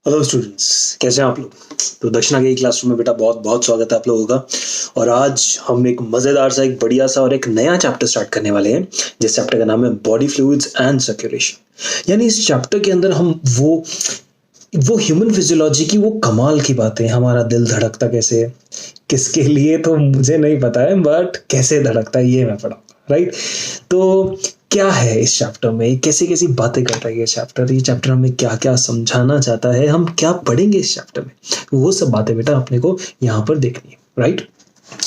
Hello students, कैसे हैं आप लोग। तो दक्षिणा के क्लासरूम में बेटा बहुत बहुत स्वागत है आप लोगों का। और आज हम एक मज़ेदार सा, एक बढ़िया सा और एक नया चैप्टर स्टार्ट करने वाले हैं, जिस चैप्टर का नाम है बॉडी फ्लूइड्स एंड सर्कुलेशन। यानी इस चैप्टर के अंदर हम वो ह्यूमन फिजियोलॉजी की वो कमाल की बातें, हमारा दिल धड़कता कैसे है, किसके लिए तो मुझे नहीं पता है, बट कैसे धड़कता है ये मैं पढ़ाऊंगा, राइट। तो क्या है इस चैप्टर में, कैसी कैसी बातें करता है ये चैप्टर हमें क्या क्या समझाना चाहता है, हम क्या पढ़ेंगे इस चैप्टर में, वो सब बातें बेटा अपने को यहाँ पर देखनी है, राइट।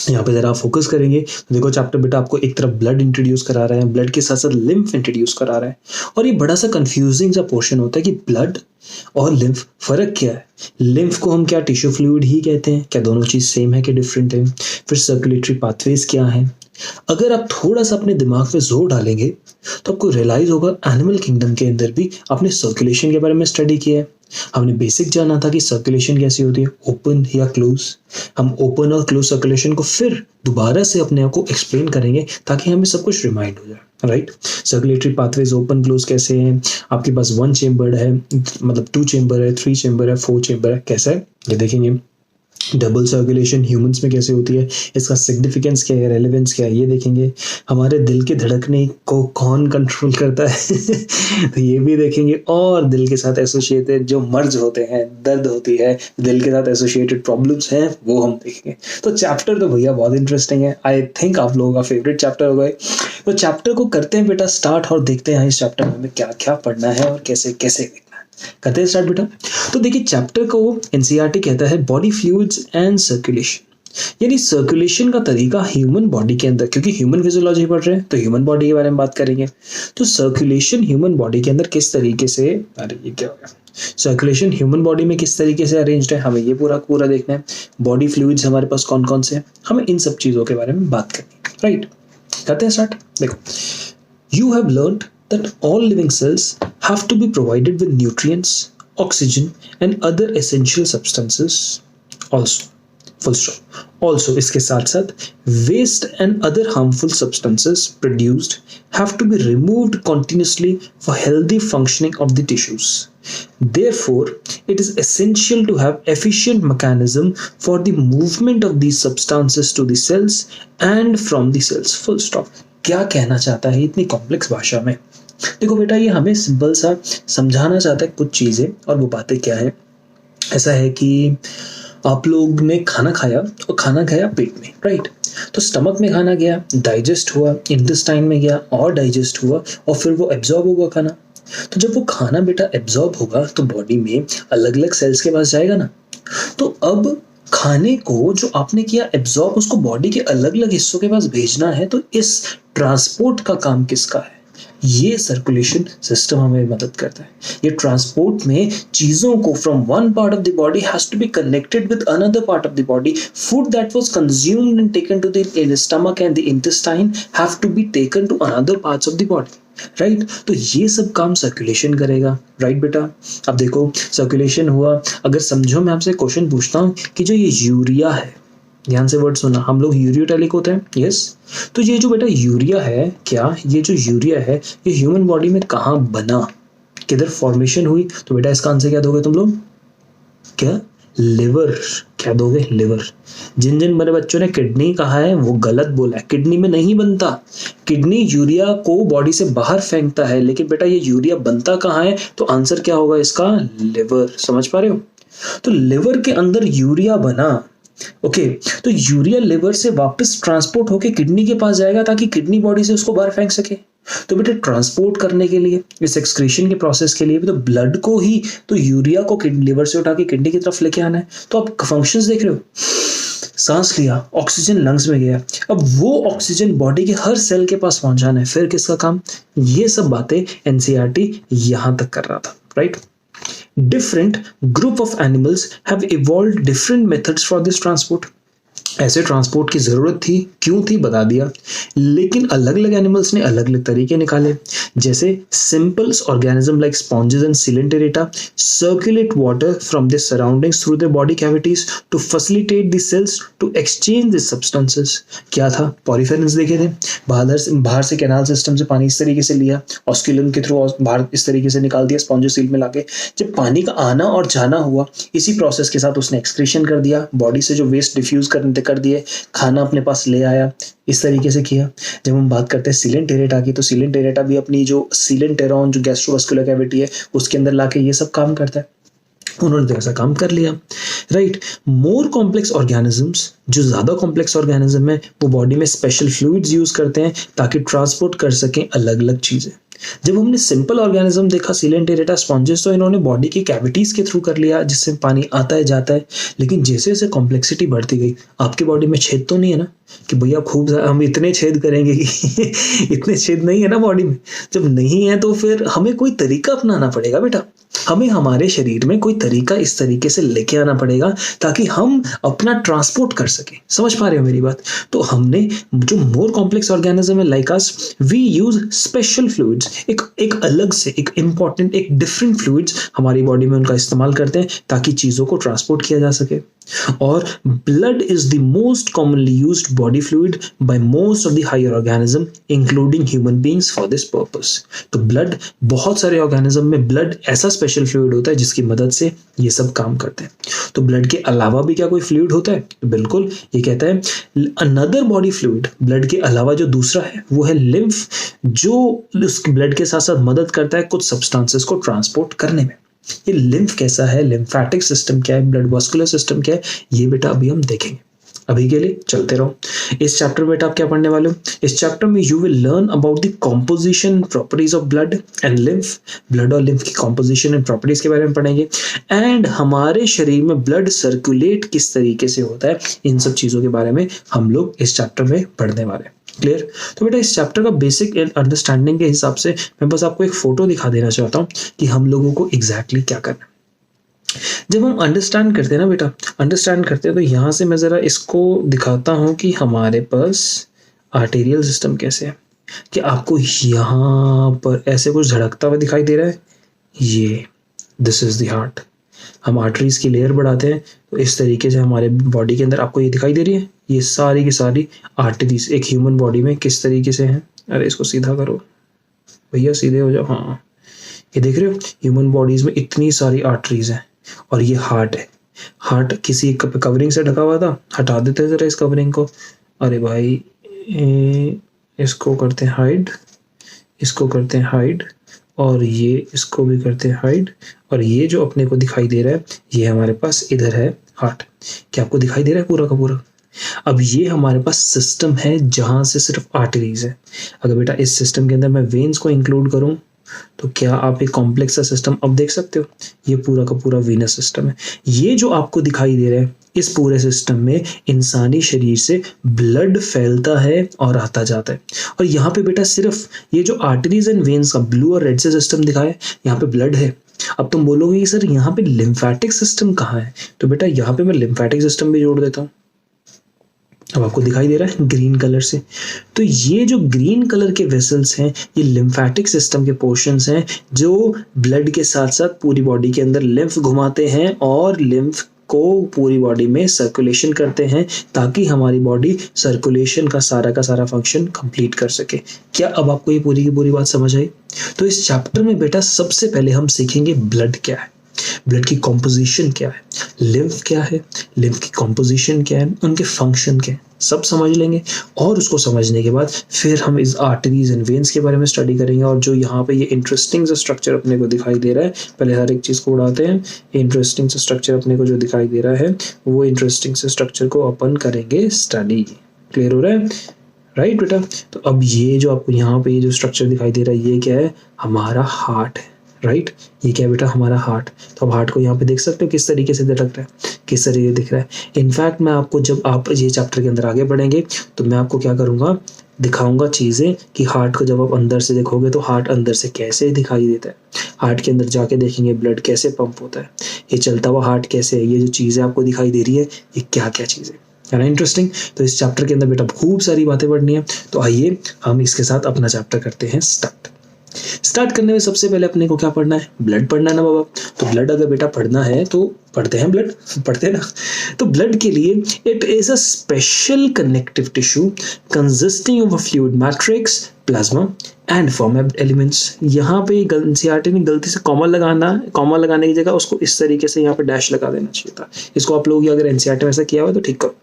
यहाँ पे जरा फोकस करेंगे तो देखो चैप्टर बेटा आपको एक तरफ ब्लड इंट्रोड्यूस करा रहा है, ब्लड के साथ साथ लिम्फ इंट्रोड्यूस करा रहा है। और ये बड़ा सा कंफ्यूजिंग सा पोर्शन होता है कि ब्लड और लिम्फ फर्क क्या है। लिम्फ को हम क्या टिश्यू फ्लूइड ही कहते हैं, क्या दोनों चीज सेम है कि डिफरेंट है। फिर सर्कुलेटरी पाथवेज क्या है। अगर आप थोड़ा सा अपने दिमाग पे जोर डालेंगे तो आपको रियलाइज होगा एनिमल किंगडम के अंदर भी आपने सर्कुलेशन के बारे में स्टडी किया है। हमने बेसिक जाना था कि सर्कुलेशन कैसी होती है, ओपन या क्लोज। हम ओपन और क्लोज सर्कुलेशन को फिर दोबारा से अपने आप को एक्सप्लेन करेंगे ताकि हमें सब कुछ रिमाइंड हो जाए, right. Circulatory pathways open close कैसे हैं, आपके पास 1 चेम्बर है, मतलब 2 चेम्बर है, 3 चेम्बर है, 4 चेम्बर है, कैसा है ये देखेंगे। डबल सर्कुलेशन ह्यूमंस में कैसे होती है, इसका सिग्निफिकेंस क्या है, रेलेवेंस क्या है, ये देखेंगे। हमारे दिल के धड़कने को कौन कंट्रोल करता है तो ये भी देखेंगे। और दिल के साथ एसोसिएटेड जो मर्ज होते हैं, दर्द होती है, दिल के साथ एसोसिएटेड प्रॉब्लम्स हैं, वो हम देखेंगे। तो चैप्टर तो भैया बहुत इंटरेस्टिंग है, आई थिंक आप लोगों का फेवरेट चैप्टर होगा। तो चैप्टर को करते हैं बेटा स्टार्ट और देखते हैं इस चैप्टर में हमें क्या क्या पढ़ना है और कैसे कैसे करते हैं स्टार्ट बेटा। तो देखिए चैप्टर को एनसीईआरटी कहता है बॉडी फ्लूइड्स एंड सर्कुलेशन, यानी सर्कुलेशन का तरीका ह्यूमन बॉडी के अंदर, क्योंकि ह्यूमन फिजियोलॉजी पढ़ रहे हैं तो ह्यूमन बॉडी के बारे में बात करेंगे। तो सर्कुलेशन ह्यूमन बॉडी के अंदर किस तरीके से, अरे ये क्या हो गया, सर्कुलेशन ह्यूमन बॉडी में किस तरीके से अरेंज्ड है, हमें ये पूरा देखना है। बॉडी फ्लूइड्स हमारे पास कौन कौन से हैं, हमें इन सब चीजों के बारे में बात करनी है, राइट। करते हैं स्टार्ट। देखो, you have learned that all living cells have to be provided with nutrients, oxygen, and other essential substances also. Full stop. Also, इसके साथ साथ waste and other harmful substances produced have to be removed continuously for healthy functioning of the tissues. Therefore, it is essential to have efficient mechanism for the movement of these substances to the cells and from the cells. Full stop. क्या कहना चाहता है इतनी complex भाषा में। देखो बेटा ये हमें सिंपल सा समझाना चाहता है कुछ चीजें, और वो बातें क्या है। ऐसा है कि आप लोग ने खाना खाया और खाना खाया पेट में, राइट। तो स्टमक में खाना गया, डाइजेस्ट हुआ, इंटेस्टाइन में गया और डाइजेस्ट हुआ, और फिर वो एब्जॉर्ब होगा खाना। तो जब वो खाना बेटा एब्जॉर्ब होगा तो बॉडी में अलग अलग सेल्स के पास जाएगा ना। तो अब खाने को जो आपने किया एब्जॉर्ब, उसको बॉडी के अलग अलग हिस्सों के पास भेजना है। तो इस ट्रांसपोर्ट का काम किसका है, ये सर्कुलेशन सिस्टम हमें मदद करता है। ये ट्रांसपोर्ट में चीजों को from one part of the body has to be connected with another part of the body. Food that was consumed and taken to the stomach and the intestine have to be taken to another parts of the body, right. तो ये सब काम circulation करेगा, right बेटा। अब देखो circulation हुआ, अगर समझो मैं आपसे क्वेश्चन पूछता हूँ कि जो ये यूरिया है, ध्यान से वर्ड सुना, हम लोग यूरियोटैलिक होते हैं, यस। तो ये जो बेटा यूरिया है, क्या ये जो यूरिया है ये ह्यूमन बॉडी में कहाँ बना, किधर फॉर्मेशन हुई। तो बेटा इसका आंसर क्या दोगे तुम लोग, क्या लिवर, क्या दोगे लिवर। जिन जिन मेरे बच्चों ने किडनी कहा है वो गलत बोला है, किडनी में नहीं बनता। किडनी यूरिया को बॉडी से बाहर फेंकता है, लेकिन बेटा ये यूरिया बनता कहाँ है, तो आंसर क्या होगा इसका, लिवर। समझ पा रहे हो। तो लिवर के अंदर यूरिया बना, ओके। तो यूरिया लिवर से वापस ट्रांसपोर्ट होके किडनी के पास जाएगा ताकि किडनी बॉडी से उसको बाहर फेंक सके। तो बेटे ट्रांसपोर्ट करने के लिए, इस एक्सक्रीशन के प्रोसेस के लिए भी तो ब्लड को ही, तो यूरिया को लिवर से उठा के किडनी की तरफ लेके आना है। तो आप फंक्शंस देख रहे हो, सांस लिया, ऑक्सीजन लंग्स में गया, अब वो ऑक्सीजन बॉडी के हर सेल के पास पहुंचाना है। फिर किसका काम, ये सब बातें एनसीईआरटी यहां तक कर रहा था, right. Different group of animals have evolved different methods for this transport. ऐसे ट्रांसपोर्ट की ज़रूरत थी, क्यों थी बता दिया। लेकिन अलग अलग एनिमल्स ने अलग अलग तरीके निकाले। जैसे simple organism like sponges and coelenterata circulate water from their surroundings through their body cavities to facilitate the cells to exchange the substances. क्या था, पॉरीफेरेंस देखे थे, बाहर से कैनाल सिस्टम से पानी इस तरीके से लिया, ऑस्क्यूलम के थ्रू बाहर इस तरीके से निकाल दिया स्पॉन्जो सील में लाके। जब पानी का आना और जाना हुआ, इसी प्रोसेस के साथ उसने एक्सक्रीशन कर दिया, बॉडी से जो वेस्ट डिफ्यूज कर दिए, खाना अपने पास ले आया, इस तरीके से किया। जब हम बात करते हैं सिलेंटेरेटा की, तो सिलेंटेरेटा भी अपनी जो सिलेंटेरॉन जो गैस्ट्रोवास्कुलर कैविटी है उसके अंदर लाके ये सब काम करता है। उन्होंने तो ऐसा काम कर लिया, राइट। मोर कॉम्प्लेक्स ऑर्गेनिजम्स, जो ज़्यादा कॉम्प्लेक्स ऑर्गेनिज्म है, वो बॉडी में स्पेशल फ्लूइड्स यूज करते हैं ताकि ट्रांसपोर्ट कर सकें अलग अलग चीज़ें। जब हमने सिंपल ऑर्गेनिज्म देखा सिलेंटेरेटा स्पॉन्जेस, तो इन्होंने बॉडी की कैविटीज के थ्रू कर लिया जिससे पानी आता है जाता है। लेकिन जैसे जैसे कॉम्प्लेक्सिटी बढ़ती गई, आपकी बॉडी में छेद तो नहीं है ना कि भैया खूब हम इतने छेद करेंगे कि इतने छेद नहीं है ना बॉडी में। जब नहीं है तो फिर हमें कोई तरीका अपनाना पड़ेगा बेटा, हमें हमारे शरीर में कोई तरीका इस तरीके से लेके आना पड़ेगा ताकि हम अपना ट्रांसपोर्ट कर सके। समझ पा रहे हो मेरी बात? तो हमने जो मोर कॉम्प्लेक्स ऑर्गेनिज्म है like us, we use special fluids, एक अलग से एक इंपॉर्टेंट एक डिफरेंट फ्लूइड्स हमारी बॉडी में उनका इस्तेमाल करते हैं ताकि चीजों को ट्रांसपोर्ट किया जा सके। और blood is the most commonly used body fluid by most of the higher organism including human beings for this purpose. तो ब्लड, बहुत सारे ऑर्गेनिज्म में ब्लड ऐसा स्पेशल फ्लूइड होता है जिसकी मदद से ये सब काम करते हैं। तो ब्लड के अलावा भी क्या कोई फ्लूइड होता है? तो बिल्कुल, ये कहता है अनदर बॉडी फ्लूइड, ब्लड के अलावा जो दूसरा है वो है लिम्फ, जो उस ब्लड के साथ साथ मदद करता है कुछ सब्सटेंसेस को ट्रांसपोर्ट करने में। ये लिम्फ कैसा है, लिम्फेटिक सिस्टम क्या है, ब्लड वास्कुलर सिस्टम क्या है, ये बेटा अभी हम देखेंगे। अभी के लिए चलते रहो। इस चैप्टर में बेटा आप क्या पढ़ने वाले हो? इस चैप्टर में you will learn about the composition properties of blood and lymph. Blood और लिम्फ की कॉम्पोजिशन एंड प्रॉपर्टीज के बारे में पढ़ेंगे, एंड हमारे शरीर में ब्लड सर्कुलेट किस तरीके से होता है, इन सब चीजों के बारे में हम लोग इस चैप्टर में पढ़ने वाले हैं। क्लियर? तो बेटा इस चैप्टर का बेसिक अंडरस्टैंडिंग के हिसाब से मैं बस आपको एक फोटो दिखा देना चाहता हूँ कि हम लोगों को एग्जैक्टली क्या करना है। जब हम अंडरस्टैंड करते हैं ना बेटा, अंडरस्टैंड करते हैं, तो यहाँ से मैं ज़रा इसको दिखाता हूँ कि हमारे पास आर्टेरियल सिस्टम कैसे है। कि आपको यहाँ पर ऐसे कुछ झड़कता हुआ दिखाई दे रहा है, ये दिस इज़ द हार्ट। हम आर्टरीज की लेयर बढ़ाते हैं तो इस तरीके से हमारे बॉडी के अंदर आपको ये दिखाई दे रही है, ये सारी की सारी आर्टरीज एक ह्यूमन बॉडी में किस तरीके से हैं। अरे इसको सीधा करो भैया, सीधे हो जाओ। हाँ, ये देख रहे हो, ह्यूमन बॉडीज में इतनी सारी आर्टरीज हैं और ये हार्ट है। हार्ट किसी कवरिंग से ढका हुआ था, हटा देते हैं जरा इस कवरिंग को। अरे भाई इसको करते हैं हाइड, इसको करते हैं हाइड, और ये इसको भी करते हैं हाइड। और ये जो अपने को दिखाई दे रहा है ये हमारे पास इधर है हार्ट। क्या आपको दिखाई दे रहा है पूरा का पूरा? अब ये हमारे पास सिस्टम है जहां से सिर्फ आर्टरीज है। अगर बेटा इस सिस्टम के अंदर मैं वेन्स को इंक्लूड करूं तो क्या आप एक कॉम्प्लेक्स सा सिस्टम अब देख सकते हो? ये पूरा का पूरा वीनस सिस्टम है। ये जो आपको दिखाई दे रहा है, इस पूरे सिस्टम में इंसानी शरीर से ब्लड फैलता है और आता जाता है। और यहाँ पे बेटा सिर्फ ये जो आर्टरीज एंड वेन्स का ब्लू और रेड से सिस्टम दिखाया है, यहाँ पे ब्लड है। अब तुम बोलोगे कि सर यहाँ पे लिम्फेटिक सिस्टम कहाँ है? तो बेटा यहाँ पे मैं लिम्फेटिक सिस्टम भी जोड़ देता हूँ। अब आपको दिखाई दे रहा है ग्रीन कलर से। तो ये जो ग्रीन कलर के वेसल्स हैं ये लिम्फेटिक सिस्टम के पोर्शंस हैं जो ब्लड के साथ साथ पूरी बॉडी के अंदर लिम्फ घुमाते हैं और लिम्फ को पूरी बॉडी में सर्कुलेशन करते हैं ताकि हमारी बॉडी सर्कुलेशन का सारा फंक्शन कंप्लीट कर सके। क्या अब आपको ये पूरी की पूरी बात समझ आई? तो इस चैप्टर में बेटा सबसे पहले हम सीखेंगे ब्लड क्या है, ब्लड की कॉम्पोजिशन क्या है, लिम्फ क्या है, लिम्फ की कॉम्पोजिशन क्या है, उनके फंक्शन क्या है, सब समझ लेंगे। और उसको समझने के बाद फिर हम इस आर्टरीज एंड वेन्स के बारे में स्टडी करेंगे। और जो यहाँ पे ये इंटरेस्टिंग सा स्ट्रक्चर अपने को दिखाई दे रहा है, पहले हर एक चीज़ को उड़ाते हैं। इंटरेस्टिंग सा स्ट्रक्चर अपने को जो दिखाई दे रहा है वो इंटरेस्टिंग से स्ट्रक्चर को अपन करेंगे स्टडी। क्लियर हो रहा है? राइट बेटा? तो अब ये जो आपको यहाँ पे ये जो स्ट्रक्चर दिखाई दे रहा है ये क्या है? हमारा हार्ट है। राइट? ये क्या है बेटा? हमारा हार्ट। तो अब हार्ट को यहाँ पे देख सकते हो किस तरीके से लग रहा है, किस तरीके दिख रहा है। इनफैक्ट मैं आपको जब आप ये चैप्टर के अंदर आगे बढ़ेंगे तो मैं आपको क्या करूँगा, दिखाऊंगा चीज़ें कि हार्ट को जब आप अंदर से देखोगे तो हार्ट अंदर से कैसे दिखाई देता है। हार्ट के अंदर जाके देखेंगे ब्लड कैसे पंप होता है, ये चलता हुआ हार्ट कैसे है, ये जो चीज़ें आपको दिखाई दे रही है ये क्या क्या चीज़ें। है ना इंटरेस्टिंग। तो इस चैप्टर के अंदर बेटा खूब सारी बातें पढ़नी है, तो आइए हम इसके साथ अपना चैप्टर करते हैं स्टार्ट करने में सबसे पहले अपने को क्या पढ़ना है, ब्लड पढ़ना है ना बाबा। तो ब्लड अगर बेटा पढ़ना है तो पढ़ते हैं ब्लड, पढ़ते हैं ना। तो ब्लड के लिए it is a special connective tissue consisting of a fluid matrix, plasma and format elements. यहाँ पे एनसीईआरटी ने गलती से कॉमा लगाने की जगह उसको इस तरीके से यहाँ पे डैश लगा देना चाहिए था। इसको आप लोग अगर एनसीईआरटी में ऐसा किया हुआ तो ठीक करो।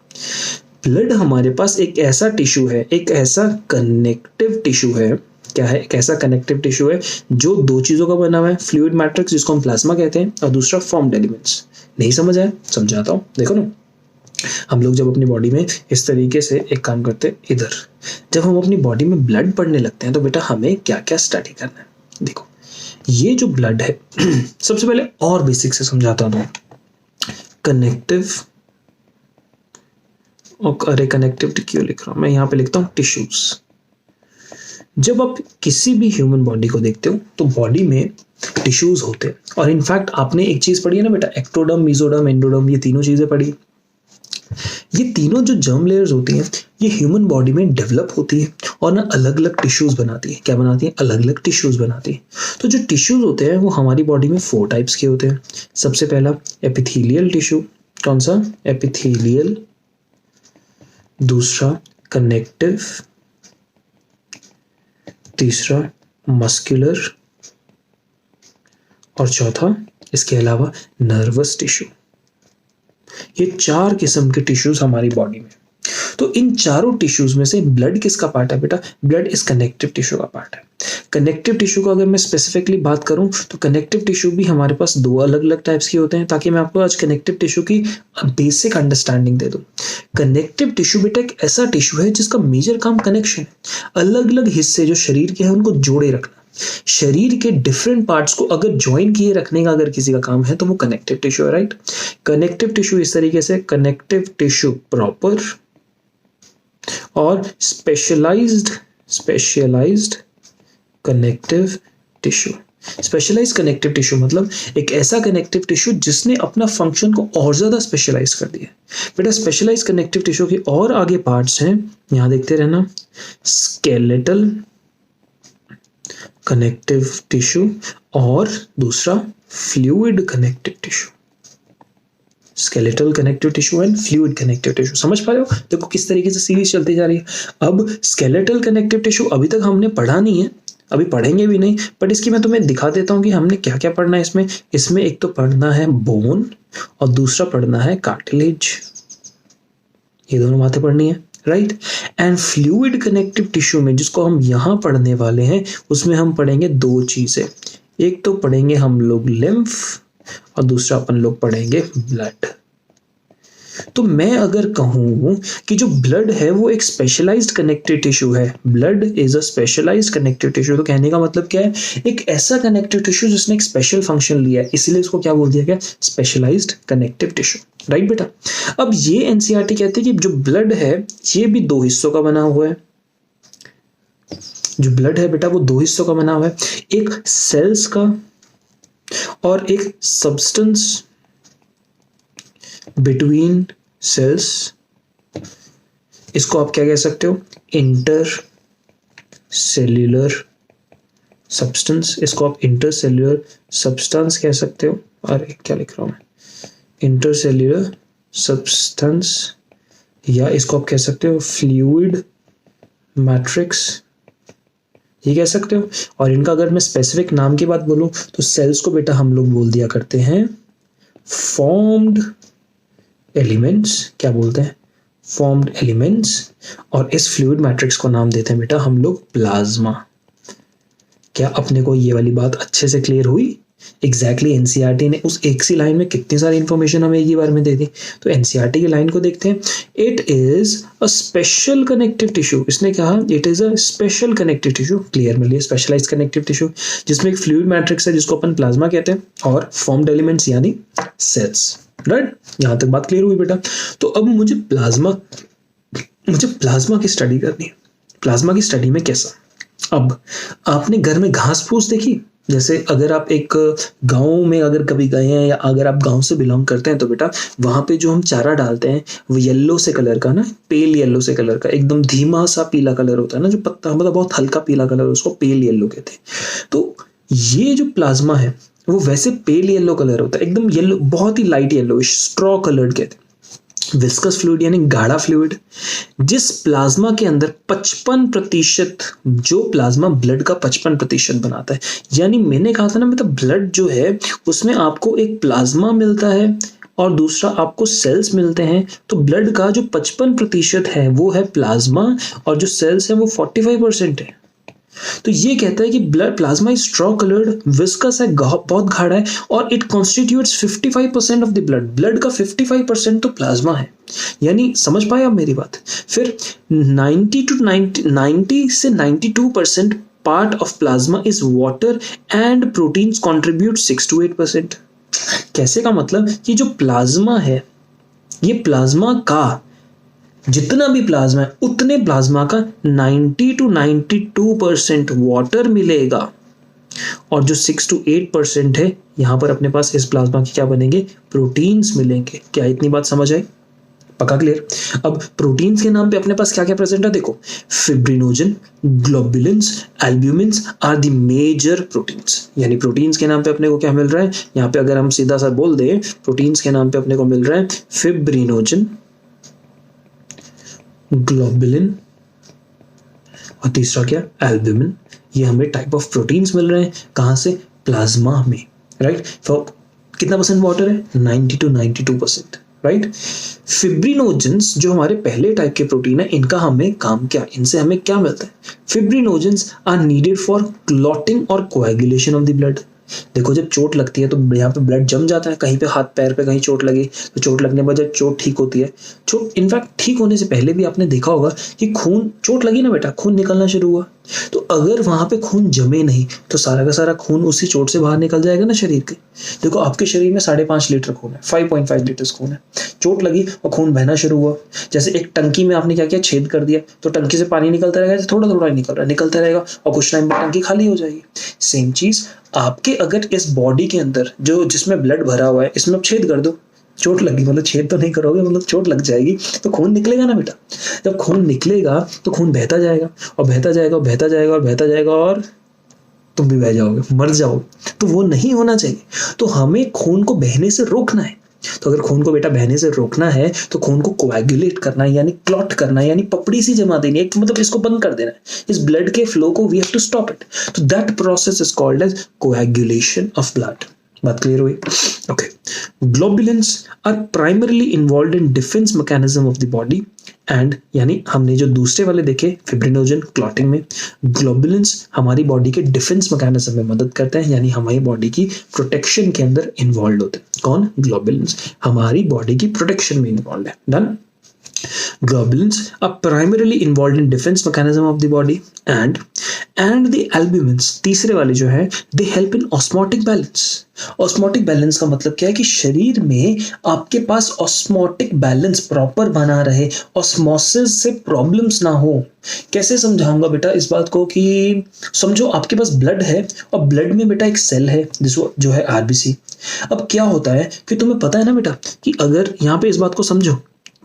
ब्लड हमारे पास एक ऐसा टिश्यू है, एक ऐसा कनेक्टिव टिश्यू है। क्या है? एक ऐसा कनेक्टिव टिश्यू है जो दो चीजों का बना हुआ है, फ्लूइड मैट्रिक्स जिसको हम प्लाज्मा कहते हैं, और दूसरा फॉर्म्ड एलिमेंट्स। नहीं समझ आया? समझाता हूँ, देखो ना। हम लोग जब अपनी बॉडी में इस तरीके से एक काम करते हैं, इधर जब हम अपनी बॉडी में ब्लड पढ़ने लगते हैं तो बेटा हमें क्या क्या स्टडी करना है। देखो ये जो ब्लड है सबसे पहले और बेसिक से समझाता हूँ। कनेक्टिव, अरे कनेक्टिव क्यों लिख रहा हूं मैं, यहाँ पे लिखता हूँ टिश्यूज। जब आप किसी भी ह्यूमन बॉडी को देखते हो तो बॉडी में टिश्यूज होते हैं, और इनफैक्ट आपने एक चीज पढ़ी है ना बेटा, एक्टोडर्म, मेसोडर्म, एंडोडर्म, ये तीनों चीजें पढ़ी। ये तीनों जो जर्म लेयर्स होती हैं ये ह्यूमन बॉडी में डेवलप होती है और ना अलग अलग टिश्यूज बनाती है। क्या बनाती है? अलग अलग टिश्यूज बनाती है। तो जो टिश्यूज होते हैं वो हमारी बॉडी में 4 टाइप्स के होते हैं। सबसे पहला एपिथेलियल टिश्यू। कौन सा? एपिथेलियल। दूसरा कनेक्टिव, तीसरा मस्कुलर, और चौथा इसके अलावा नर्वस टिश्यू। ये 4 किस्म के टिश्यूज हमारी बॉडी में। तो इन चारों टिश्यूज में से ब्लड किसका पार्ट है बेटा? ब्लड इस कनेक्टिव टिश्यू का पार्ट है। कनेक्टिव टिश्यू को अगर मैं स्पेसिफिकली बात करूं तो कनेक्टिव टिश्यू भी हमारे पास 2 अलग अलग टाइप्स के होते हैं, ताकि मैं आपको आज कनेक्टिव टिश्यू की बेसिक अंडरस्टैंडिंग दे दूं। कनेक्टिव टिश्यू बेटा एक ऐसा टिश्यू है जिसका मेजर काम कनेक्शन है। अलग अलग हिस्से जो शरीर के हैं उनको जोड़े रखना। शरीर के डिफरेंट पार्ट्स को अगर ज्वाइन किए रखने का अगर किसी का काम है तो वो कनेक्टिव टिश्यू है, राइट। कनेक्टिव टिश्यू इस तरीके से कनेक्टिव टिश्यू प्रॉपर और specialised connective tissue. Specialised connective tissue मतलब एक ऐसा कनेक्टिव टिश्यू जिसने अपना फंक्शन को और ज्यादा स्पेशलाइज कर दिया। बेटा स्पेशलाइज्ड कनेक्टिव टिश्यू के और आगे पार्ट्स हैं, यहां देखते रहना। स्केलेटल कनेक्टिव टिश्यू और दूसरा fluid connective tissue. Skeletal connective tissue and fluid connective tissue. समझ पा रहे हो? देखो किस तरीके से सीरीज चलती जा रही है। अब स्केलेटल कनेक्टिव टिश्यू अभी तक हमने पढ़ा नहीं है, अभी पढ़ेंगे भी नहीं, बट इसकी मैं तुम्हें दिखा देता हूँ कि हमने क्या क्या पढ़ना है इसमें। इसमें एक तो पढ़ना है बोन और दूसरा पढ़ना है कार्टिलेज। ये दोनों बातें पढ़नी है, right. And fluid connective tissue में जिसको हम यहाँ पढ़ने वाले हैं उसमें हम पढ़ेंगे 2 चीजें। एक तो पढ़ेंगे हम लोग लिम्फ और दूसरा अपन लोग पढ़ेंगे ब्लड। तो मैं अगर कहूं कि जो ब्लड है वो एक स्पेशलाइज्ड कनेक्टिव टिश्यू है, blood is a specialised connective tissue, तो कहने का मतलब क्या है? एक ऐसा कनेक्टिव टिश्यू जिसने एक स्पेशल फंक्शन लिया है, इसलिए इसको क्या बोल दिया गया? स्पेशलाइज्ड कनेक्टिव टिश्यू, राइट बेटा। अब ये एनसीईआरटी कहते हैं कि जो ब्लड है ये भी 2 हिस्सों का बना हुआ है। जो ब्लड है बेटा वो 2 हिस्सों का बना हुआ है, एक सेल्स का और एक सब्सटेंस बिटवीन सेल्स। इसको आप क्या कह सकते हो? Inter cellular substance. इसको आप इंटर सेल्यूलर सब्सटेंस कह सकते हो। अरे क्या लिख रहा हूं मैं? इंटर सेल्यूलर सब्सटेंस, या इसको आप कह सकते हो फ्लूइड मैट्रिक्स, ये कह सकते हो। और इनका अगर मैं स्पेसिफिक नाम की बात बोलूं तो सेल्स को बेटा हम लोग बोल दिया करते हैं फॉर्म्ड एलिमेंट्स। क्या बोलते हैं? Formed elements. और इस फ्लूइड मैट्रिक्स को नाम देते हैं बेटा हम लोग प्लाज्मा। क्या अपने को ये वाली बात अच्छे से क्लियर हुई? एग्जैक्टली एनसीईआरटी ने उस एक सी लाइन में कितनी सारी इंफॉर्मेशन हमें एक ही बार में दे दी। तो एनसीईआरटी की लाइन को देखते हैं। It is a special connective tissue. इसने कहा it is a special connective tissue, clear मिलिए, स्पेशलाइज्ड कनेक्टिव टिश्यू जिसमें एक फ्लूइड मैट्रिक्स है जिसको अपन प्लाज्मा कहते हैं और फॉर्म्ड एलिमेंट्स यानी सेल्स, राइट। यहां तक बात क्लियर हुई बेटा। तो अब मुझे प्लाज्मा की स्टडी करनी है। प्लाज्मा की स्टडी में कैसा? अब आपने घर में घास फूस देखी? जैसे अगर आप एक गांव में अगर कभी गए हैं या अगर आप गांव से बिलोंग करते हैं तो बेटा वहां पे जो हम चारा डालते हैं वो येलो से कलर का ना, पेल येलो से कलर का, एकदम धीमा सा पीला कलर होता है ना, जो पत्ता मतलब बहुत हल्का पीला कलर, उसको पेल येलो कहते हैं। तो ये जो प्लाज्मा है वो वैसे पेल येलो कलर होता है, एकदम येलो, बहुत ही लाइट येलो, स्ट्रॉ कलर्ड कहते हैं। विस्कस फ्लूइड यानी गाढ़ा फ्लूइड, जिस प्लाज्मा के अंदर 55%, जो प्लाज्मा ब्लड का 55% बनाता है। यानी मैंने कहा था ना, मतलब ब्लड जो है उसमें आपको एक प्लाज्मा मिलता है और दूसरा आपको सेल्स मिलते हैं। तो ब्लड का जो 55% है वो है प्लाज्मा और जो सेल्स है वो 45% है। तो ये कहता है कि blood plasma is straw coloured, viscous है, बहुत गाढ़ा है, और it constitutes 55% of the blood. Blood का 55% तो प्लाज्मा है। यानी समझ पाए आप मेरी बात। फिर 90 से 92% part of plasma is water and proteins contribute 6 to 8%। कैसे का मतलब कि जो प्लाज्मा है, ये प्लाज्मा का जितना भी प्लाज्मा है उतने प्लाज्मा का 90 to 92% वाटर मिलेगा, और जो 6 to 8% है यहां पर अपने पास इस प्लाज्मा के क्या बनेंगे, प्रोटीन्स मिलेंगे। क्या इतनी बात समझ आई? पक्का क्लियर? अब प्रोटीन्स के नाम पे अपने पास क्या क्या प्रेजेंट है देखो, fibrinogen, globulins, albumins are the major proteins. यानी प्रोटीन्स के नाम पे अपने को क्या मिल रहा है यहाँ पे, अगर हम सीधा सा बोल दें, प्रोटीन्स के नाम पे अपने को मिल रहा है फिब्रिनोजन, ग्लोबुलिन और तीसरा क्या, एल्ब्यूमिन। ये हमें टाइप ऑफ प्रोटीन्स मिल रहे हैं कहां से, प्लाज्मा में, राइट। तो कितना परसेंट वाटर है, 90 to 92%, राइट। फिब्रिनोजेंस जो हमारे पहले टाइप के प्रोटीन है, इनका हमें काम क्या, इनसे हमें क्या मिलता है, फिब्रिनोजेंस आर नीडेड फॉर क्लॉटिंग और कोएगुलेशन ऑफ द ब्लड। देखो जब चोट लगती है तो यहाँ पे ब्लड जम जाता है, कहीं पे हाथ पैर पे कहीं चोट लगी तो चोट लगने के बाद जब चोट ठीक होती है, चोट इनफैक्ट ठीक होने से पहले भी आपने देखा होगा कि खून, चोट लगी ना बेटा, खून निकलना शुरू हुआ, तो अगर वहां पे खून जमे नहीं तो सारा का सारा खून उसी चोट से बाहर निकल जाएगा ना शरीर के। देखो आपके शरीर में 5.5 लीटर खून है, 5.5 लीटर खून है, चोट लगी और खून बहना शुरू हुआ। जैसे एक टंकी में आपने क्या किया, छेद कर दिया, तो टंकी से पानी निकलता रहेगा, थोड़ा थोड़ा निकलता रहेगा और कुछ टाइम बाद टंकी खाली हो जाएगी। सेम चीज आपके अगर इस बॉडी के अंदर जो जिसमें ब्लड भरा हुआ है, इसमें छेद कर दो, चोट लगी मतलब छेद तो नहीं करोगे, मतलब चोट लग जाएगी, तो खून निकलेगा ना बेटा। जब खून निकलेगा तो खून बहता जाएगा और बहता जाएगा और बहता जाएगा और बहता जाएगा और तुम भी बह जाओगे, मर जाओगे। तो वो नहीं होना चाहिए। तो हमें खून को बहने से रोकना है। तो अगर खून को बेटा बहने से रोकना है तो खून को कोएगुलेट करना है, यानी क्लॉट करना है, यानी पपड़ी सी जमा देनी है, मतलब इसको बंद कर देना है, इस ब्लड के फ्लो को we have to stop it. तो that process is called as coagulation of blood. बात क्लियर हुई? Okay. Globulins are primarily involved in defence mechanism of the body and, यानी हमने जो दूसरे वाले देखे फिब्रिनोजन क्लॉटिंग में, ग्लोबुलिन्स हमारी बॉडी के डिफेंस मैकेनिज्म में मदद करते हैं, यानी हमारी बॉडी की प्रोटेक्शन के अंदर इन्वॉल्व होते हैं। कौन? ग्लोबुलिन्स हमारी बॉडी की प्रोटेक्शन में इन्वॉल्व है। Done. Globulins are primarily involved in defense mechanism of the body and the albumins, तीसरे वाले जो है, they help in osmotic balance। Osmotic balance का मतलब क्या है कि शरीर में आपके पास ऑस्मोटिक बैलेंस प्रॉपर बना रहे, ऑस्मोसिस से प्रॉब्लम्स ना हो। कैसे समझाऊंगा बेटा इस बात को, कि समझो आपके पास ब्लड है और ब्लड में बेटा एक सेल है जिसको जो है आरबीसी। अब क्या होता है कि तुम्हें पता है ना बेटा कि अगर यहाँ पे इस बात को समझो,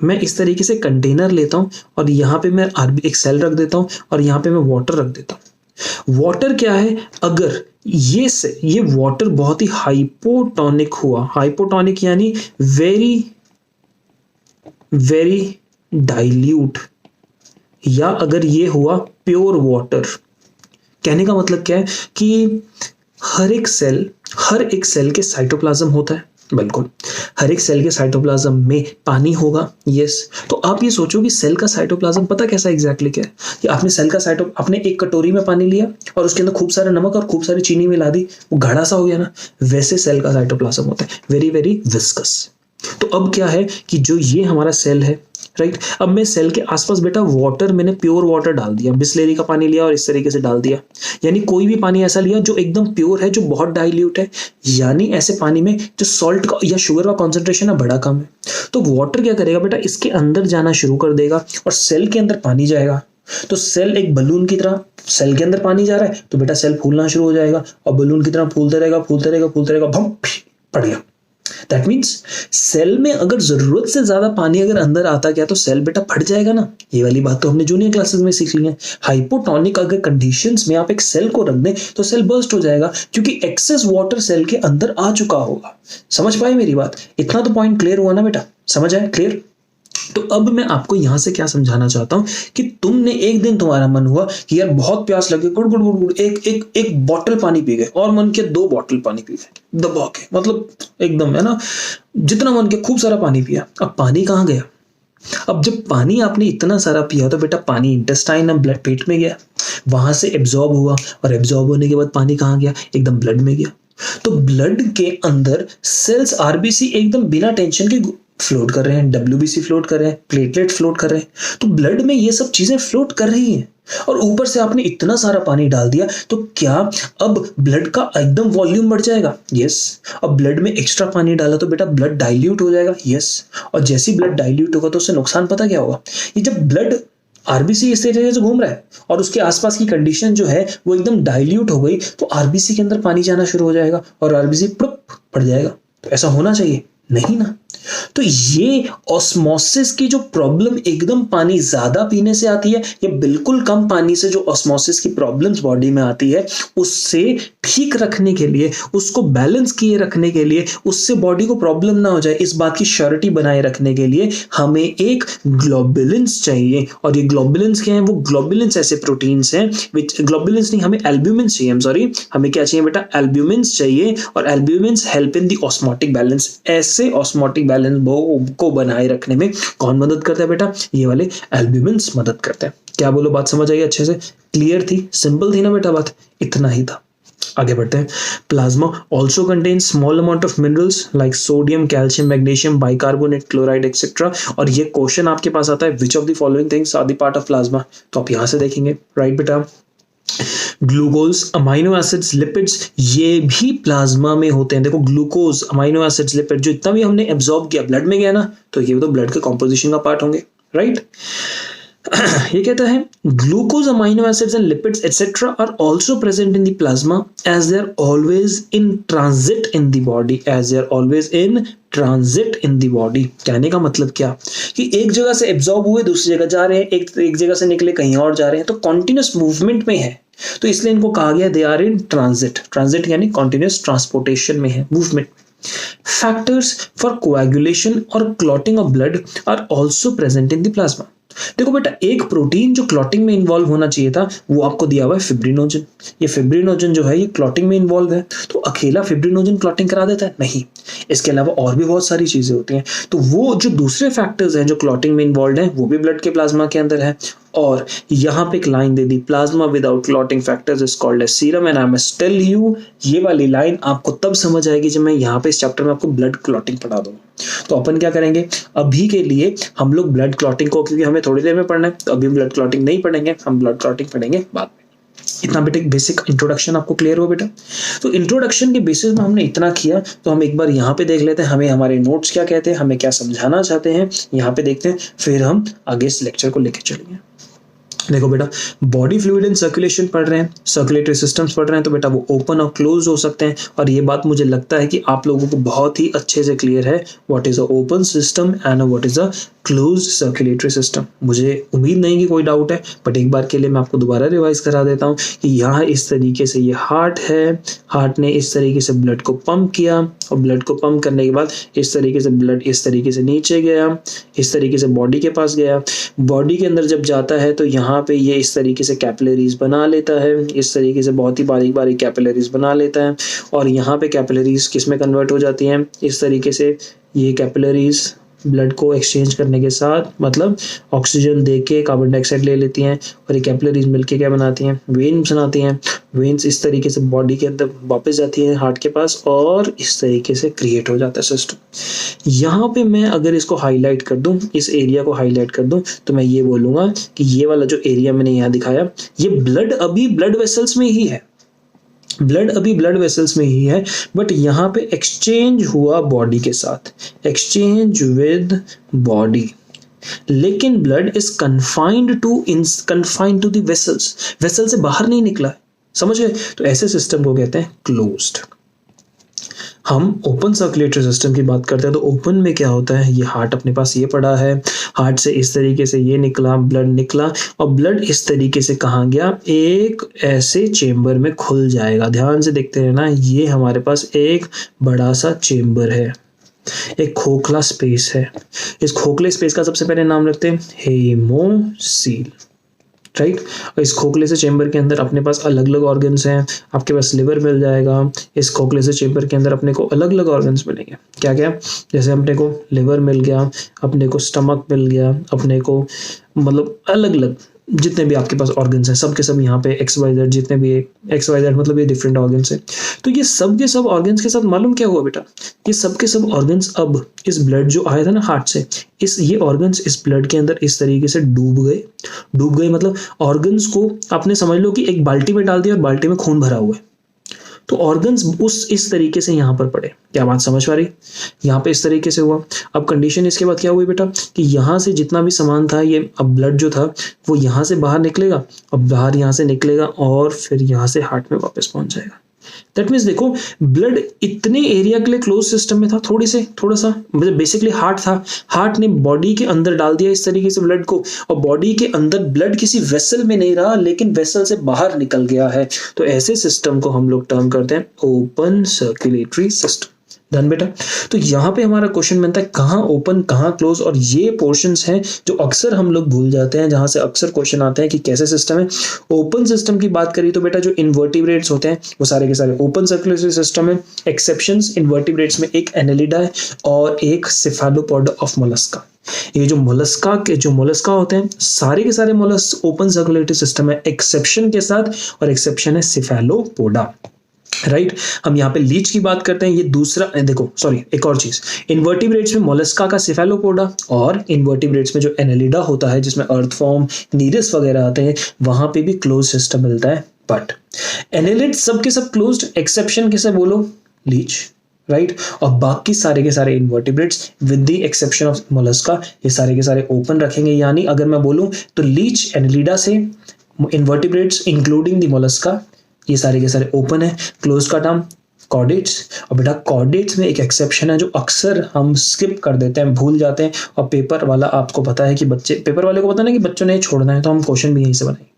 मैं इस तरीके से कंटेनर लेता हूं और यहाँ पे मैं एक सेल रख देता हूं और यहाँ पे मैं वाटर रख देता हूं। वाटर क्या है, अगर ये वाटर बहुत ही हाइपोटोनिक हुआ, हाइपोटोनिक यानी वेरी वेरी डाइल्यूट, या अगर ये हुआ प्योर वाटर, कहने का मतलब क्या है कि हर एक सेल के साइटोप्लाज्म होता है, बिल्कुल हर एक सेल के साइटोप्लाज्म में पानी होगा। यस। तो आप ये सोचो कि सेल का साइटोप्लाज्म पता कैसा एग्जैक्टली क्या है, कि आपने एक कटोरी में पानी लिया और उसके अंदर खूब सारा नमक और खूब सारी चीनी मिला दी, वो गाढ़ा सा हो गया ना, वैसे सेल का साइटोप्लाज्म होता है, वेरी वेरी विस्कस। तो अब क्या है कि जो ये हमारा सेल है, राइट, अब मैं सेल के आसपास बेटा वाटर, मैंने प्योर वाटर डाल दिया, बिस्लेरी का पानी लिया और इस तरीके से डाल दिया, यानी कोई भी पानी ऐसा लिया जो एकदम प्योर है, जो बहुत डाइल्यूट है, यानी ऐसे पानी में जो सॉल्ट का या शुगर का कॉन्सेंट्रेशन है बड़ा कम है। तो वाटर क्या करेगा बेटा, इसके अंदर जाना शुरू कर देगा और सेल के अंदर पानी जाएगा। तो सेल एक बलून की तरह सेल के अंदर पानी जा रहा है तो बेटा सेल फूलना शुरू हो जाएगा और बलून की तरह फूलते रहेगा, भम पड़ गया। दैट मीन्स सेल में अगर जरूरत से ज्यादा पानी अगर अंदर आता गया तो सेल बेटा फट जाएगा ना। ये वाली बात तो हमने जूनियर क्लासेस में सीख ली है। हाइपोटोनिक अगर कंडीशंस में आप एक सेल को रख दें तो सेल बर्स्ट हो जाएगा क्योंकि एक्सेस वाटर सेल के अंदर आ चुका होगा। समझ पाए मेरी बात? इतना तो पॉइंट क्लियर हुआ ना बेटा? समझ आया? क्लियर? तो अब मैं आपको यहां से क्या समझाना चाहता हूं कि तुमने एक दिन तुम्हारा मन हुआ कि यार बहुत प्यास लगी, गुड़ गुड़ गुड़ गुड़ एक बॉटल पानी पी गए और मन के 2 बॉटल पानी पी गए दबा के, मतलब एकदम, है ना, जितना मन के खूब सारा पानी पिया। अब पानी कहां गया? अब जब पानी आपने इतना सारा पिया तो बेटा पानी इंटेस्टाइन में, ब्लड, पेट में गया, वहां से एब्जॉर्ब हुआ और एब्जॉर्ब होने के बाद पानी कहां गया? एकदम ब्लड में गया। तो ब्लड के अंदर सेल्स आरबीसी एकदम बिना टेंशन के फ्लोट कर रहे हैं, डब्ल्यूबीसी फ्लोट कर रहे हैं, प्लेटलेट फ्लोट कर रहे हैं। तो ब्लड में ये सब चीजें फ्लोट कर रही हैं और ऊपर से आपने इतना सारा पानी डाल दिया तो क्या अब ब्लड का एकदम वॉल्यूम बढ़ जाएगा? यस। अब ब्लड में एक्स्ट्रा पानी डाला तो बेटा ब्लड डाइल्यूट हो जाएगा। यस। और जैसे ब्लड डाइल्यूट होगा तो उससे नुकसान पता क्या होगा? ये जब ब्लड आरबीसी इस तरीके से घूम रहा है और उसके आसपास की कंडीशन जो है वो एकदम डाइल्यूट हो गई तो आरबीसी के अंदर पानी जाना शुरू हो जाएगा और आरबीसी पड़ जाएगा। तो ऐसा होना चाहिए नहीं ना। तो ये ऑस्मोसिस की जो प्रॉब्लम एकदम पानी ज्यादा पीने से आती है या बिल्कुल कम पानी से जो ऑस्मोसिस की प्रॉब्लम्स बॉडी में आती है, उससे ठीक रखने के लिए, उसको बैलेंस किए रखने के लिए, उससे बॉडी को प्रॉब्लम ना हो जाए, इस बात की श्योरिटी बनाए रखने के लिए हमें एक ग्लोबुलिन्स चाहिए। और ये ग्लोबुलिन्स क्या है? वो ग्लोबुलिन्स ऐसे प्रोटीन्स हैं, ग्लोबुलिन्स नहीं, हमें एल्ब्यूमिन्स चाहिए। सॉरी, हमें क्या चाहिए बेटा? एल्ब्यूमिन्स चाहिए। और albumins help in the osmotic balance. ऐसे ऑस्मोटिक बैलेंस को बनाए रखने में कौन मदद करता है बेटा? ये वाले एल्ब्यूमिन्स मदद करते हैं। क्या बोलो, बात समझ आई अच्छे से? क्लियर थी? सिंपल थी ना बेटा बात? इतना ही था। आगे बढ़ते हैं। Plasma also contains small amount of minerals like sodium, calcium, magnesium, bicarbonate, chloride etcetera. और ये क्वेश्चन आपके पास आता है, which of the following things are the part of plasma? तो आप यहां से देखेंगे, राइट बेटा? ग्लूकोज, अमाइनो एसिड्स, लिपिड्स, ये भी प्लाज्मा में होते हैं। देखो ग्लूकोज, अमाइनो एसिड्स, लिपिड, जो इतना भी हमने एब्जॉर्ब किया ब्लड में गया ना, तो ये तो ब्लड के कॉम्पोजिशन का पार्ट होंगे, राइट? ये कहता है glucose, amino acids and lipids etcetera are also present in the plasma as they are always in transit in the body, as they are always in transit in the body. कहने का मतलब क्या कि एक जगह से एब्जॉर्ब हुए दूसरी जगह जा रहे हैं, एक जगह से निकले कहीं और जा रहे हैं, तो कॉन्टिन्यूस मूवमेंट में है, तो इसलिए इनको कहा गया they are in transit. Transit यानी कॉन्टिन्यूस ट्रांसपोर्टेशन में है, मूवमेंट। फैक्टर्स फॉर कोएगुलेशन और clotting of blood are also present in the plasma. देखो बेटा, एक प्रोटीन जो क्लॉटिंग में इन्वॉल्व होना चाहिए था वो आपको दिया हुआ है फिब्रिनोजन। ये फिब्रिनोजन जो है ये क्लॉटिंग में इन्वॉल्व है, तो अकेला फिब्रिनोजन क्लॉटिंग करा देता है? नहीं, इसके अलावा और भी बहुत सारी चीजें होती हैं। तो वो जो दूसरे फैक्टर्स हैं जो क्लॉटिंग में इन्वॉल्व हैं वो भी ब्लड के प्लाज्मा के अंदर है। और यहाँ पे एक लाइन दे दी, plasma without clotting factors is called as serum and I must tell you, ये वाली लाइन आपको तब समझ आएगी जब मैं यहाँ पे इस चैप्टर में आपको ब्लड क्लॉटिंग पढ़ा दूंगा। तो अपन क्या करेंगे, अभी के लिए हम लोग ब्लड क्लॉटिंग को, क्योंकि हमें थोड़ी देर में पढ़ना है, तो अभी ब्लड क्लॉटिंग नहीं पढ़ेंगे, हम ब्लड क्लॉटिंग पढ़ेंगे बाद में। इतना बेटा बेसिक इंट्रोडक्शन आपको क्लियर हो बेटा? तो इंट्रोडक्शन के बेसिस में हमने इतना किया, तो हम एक बार यहाँ पे देख लेते हैं हमें हमारे नोट्स क्या कहते हैं, हमें क्या समझाना चाहते हैं, यहाँ पे देखते हैं, फिर हम आगे इस लेक्चर को लेके चलेंगे। देखो बेटा, बॉडी फ्लूइड एंड सर्कुलेशन पढ़ रहे हैं, सर्कुलेटरी सिस्टम्स पढ़ रहे हैं, तो बेटा वो ओपन और क्लोज हो सकते हैं। और ये बात मुझे लगता है कि आप लोगों को बहुत ही अच्छे से क्लियर है, what is a open system and what is a close circulatory system. मुझे उम्मीद नहीं कि कोई डाउट है, बट एक बार के लिए मैं आपको दोबारा रिवाइज करा देता हूँ कि यहाँ इस तरीके से ये हार्ट है, हार्ट ने इस तरीके से ब्लड को पंप किया और ब्लड को पंप करने के बाद इस तरीके से ब्लड इस तरीके से नीचे गया, इस तरीके से बॉडी के पास गया। बॉडी के अंदर जब जाता है तो यहाँ पे ये इस तरीके से कैपिलरीज बना लेता है, इस तरीके से बहुत ही बारीक बारीक कैपिलरीज बना लेता है। और यहाँ पे कैपिलरीज किस में कन्वर्ट हो जाती हैं, इस तरीके से ये कैपिलरीज ब्लड को एक्सचेंज करने के साथ, मतलब ऑक्सीजन दे के कार्बन डाइऑक्साइड ले लेती हैं और ये कैपिलरीज मिलके क्या बनाती हैं, वेन्स बनाती हैं। वेन्स इस तरीके से बॉडी के अंदर वापस जाती है हार्ट के पास और इस तरीके से क्रिएट हो जाता है सिस्टम। यहाँ पे मैं अगर इसको हाईलाइट कर दूं, इस एरिया को हाईलाइट कर दूं, तो मैं ये बोलूंगा कि ये वाला जो एरिया मैंने यहाँ दिखाया, ये ब्लड अभी ब्लड वेसल्स में ही है, ब्लड अभी ब्लड वेसल्स में ही है, बट यहाँ पे एक्सचेंज हुआ बॉडी के साथ, एक्सचेंज विद बॉडी, लेकिन blood is confined to the vessels, vessel से बाहर नहीं निकला है, समझ गए? तो ऐसे सिस्टम को कहते हैं क्लोज्ड। हम ओपन सर्कुलेटरी सिस्टम की बात करते हैं तो ओपन में क्या होता है, ये हार्ट अपने पास ये पड़ा है, हार्ट से इस तरीके से ये निकला, ब्लड निकला, और ब्लड इस तरीके से कहाँ गया, एक ऐसे चेम्बर में खुल जाएगा। ध्यान से देखते रहना, ये हमारे पास एक बड़ा सा चेम्बर है, एक खोखला स्पेस है। इस खोखले स्पेस का सबसे पहले नाम रखते हैं हेमोसील, राइट। और इस खोखले से चेम्बर के अंदर अपने पास अलग अलग ऑर्गन्स हैं। आपके पास लिवर मिल जाएगा, इस खोखले से चेम्बर के अंदर अपने को अलग अलग ऑर्गन्स मिलेंगे। क्या क्या? जैसे अपने को लिवर मिल गया, अपने को स्टमक मिल गया, अपने को मतलब अलग अलग जितने भी आपके पास ऑर्गन्स हैं सब के सब यहाँ पे XYZ, जितने भी XYZ मतलब ये डिफरेंट ऑर्गन्स हैं। तो ये सब के सब ऑर्गन्स के साथ मालूम क्या हुआ बेटा, ये सब के सब ऑर्गन्स अब इस ब्लड जो आया था ना हार्ट से, ये ऑर्गन्स इस ब्लड के अंदर इस तरीके से डूब गए मतलब ऑर्गन्स को आपने समझ लो कि एक बाल्टी में डाल दिया और बाल्टी में खून भरा हुआ है, तो ऑर्गन्स इस तरीके से यहाँ पर पड़े। क्या बात समझ पा रही? यहाँ पे इस तरीके से हुआ। अब कंडीशन इसके बाद क्या हुई बेटा कि यहाँ से जितना भी सामान था, ये अब ब्लड जो था वो यहाँ से बाहर निकलेगा, और बाहर यहाँ से निकलेगा और फिर यहाँ से हार्ट में वापस पहुंच जाएगा। दैट मीन्स देखो, ब्लड इतने एरिया के लिए क्लोज सिस्टम में था, थोड़ा सा मतलब बेसिकली हार्ट था, हार्ट ने बॉडी के अंदर डाल दिया इस तरीके से ब्लड को, और बॉडी के अंदर ब्लड किसी वेसल में नहीं रहा लेकिन वेसल से बाहर निकल गया है। तो ऐसे सिस्टम को हम लोग टर्म करते हैं ओपन सर्कुलेटरी सिस्टम। डन बेटा। तो यहाँ पे हमारा क्वेश्चन बनता है कहाँ ओपन कहाँ क्लोज, और ये पोर्शंस हैं जो अक्सर हम लोग भूल जाते हैं, जहां से अक्सर क्वेश्चन आते हैं कि कैसे सिस्टम है। ओपन सिस्टम की बात करी तो बेटा जो इनवर्टिब्रेट्स होते हैं वो सारे के सारे ओपन सर्कुलेटरी सिस्टम है। एक्सेप्शंस इनवर्टिब्रेट्स में एक एनेलिडा है और एक सेफेलोपोडा ऑफ मोलस्का। ये जो मोलस्का होते हैं सारे के सारे मोलस्क ओपन सर्कुलेटरी सिस्टम है एक्सेप्शन के साथ, और एक्सेप्शन है सेफेलोपोडा, राइट। हम यहाँ पे लीच की बात करते हैं, ये दूसरा देखो सॉरी एक और चीज, इनवर्टिब्रेट्स में मोलस्का का सेफेलोपोडा और इनवर्टिब्रेट्स में जो एनेलिडा होता है जिसमें अर्थफॉर्म नीरस वगैरह आते हैं वहां पे भी क्लोज सिस्टम मिलता है। बट एनेलिड सब के सब क्लोज्ड, एक्सेप्शन किसे बोलो, लीच, राइट। और बाकी सारे के सारे invertebrates with the exception of Mollusca ये सारे के सारे ओपन रखेंगे। यानी अगर मैं बोलूं तो लीच एनेलिडा से इनवर्टिब्रेट्स इंक्लूडिंग द मोलस्का ये सारे के सारे ओपन है। क्लोज का टर्म कॉर्डेट्स, और बेटा कॉर्डेट्स में एक एक्सेप्शन है जो अक्सर हम स्किप कर देते हैं, भूल जाते हैं, और पेपर वाला आपको पता है कि पेपर वाले को पता है कि बच्चों ने छोड़ना है, तो हम क्वेश्चन भी यहीं से बनाएंगे।